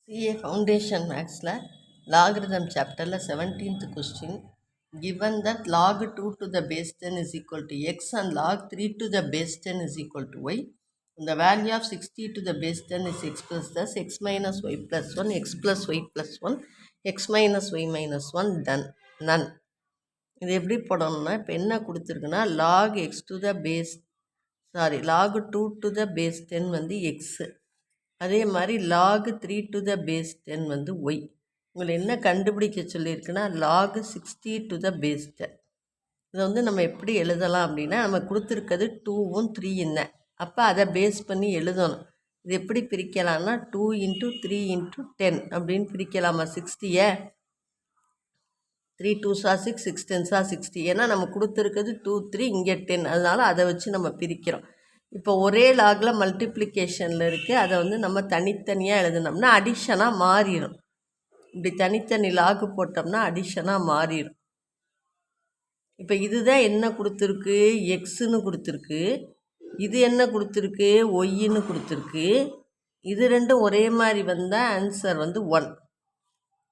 CA Foundation Maxல logarithm chapterல 17th question, given that log 2 to the base 10 is equal to x and log 3 to the base 10 is equal to y, the value of 60 to the base 10 is x plus thus x minus y plus 1, x plus y plus 1, x minus y minus 1, done, none. இது எப்படி போடணும்னா, இப்போ என்ன கொடுத்துருக்குன்னா log x to the base log 2 to the base 10 வந்து x, அதே மாதிரி lock 3 to the base 10 வந்து Y. உங்களை என்ன கண்டுபிடிக்க சொல்லியிருக்குன்னா லாக் 60 டு த பேஸ் 10. இதை வந்து நம்ம எப்படி எழுதலாம் அப்படின்னா, நம்ம கொடுத்துருக்கிறது 2வும் 3 என்ன, அப்போ அதை பேஸ் பண்ணி எழுதணும். இது எப்படி பிரிக்கலாம்னா 2 இன்ட்டு 3 இன்ட்டு 10 அப்படின்னு பிரிக்கலாமா 60-ஐ. 3 2s are 6, 6 10s are 60. ஏன்னா நம்ம கொடுத்துருக்கிறது 2 3 இங்கே 10, அதனால் அதை வச்சு நம்ம பிரிக்கிறோம். இப்போ ஒரே லாகில் மல்டிப்ளிகேஷனில் இருக்குது, அதை வந்து நம்ம தனித்தனியாக எழுதினோம்னா அடிஷனாக மாறிடும். இப்படி தனித்தனி லாகு போட்டோம்னா அடிஷனாக மாறிடும். இப்போ இதுதான் என்ன கொடுத்துருக்கு, எக்ஸுன்னு கொடுத்துருக்கு. இது என்ன கொடுத்துருக்கு, ஒய்ன்னு கொடுத்துருக்கு. இது ரெண்டும் ஒரே மாதிரி வந்தால் ஆன்சர் வந்து 1.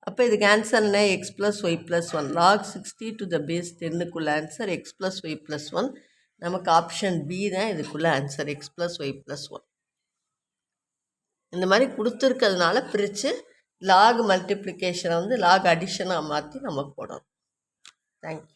அப்போ இதுக்கு ஆன்சர் என்ன, x plus y plus 1. Log 60 to the base 10க்குள்ள answer x plus y plus 1. நமக்கு ஆப்ஷன் பி தான் இதுக்குள்ளே answer, x plus y plus 1. இந்த மாதிரி கொடுத்துருக்கிறதுனால பிரித்து லாக் மல்டிப்ளிகேஷனை வந்து லாக் அடிஷனாக மாற்றி நம்ம போடணும். தேங்க்யூ.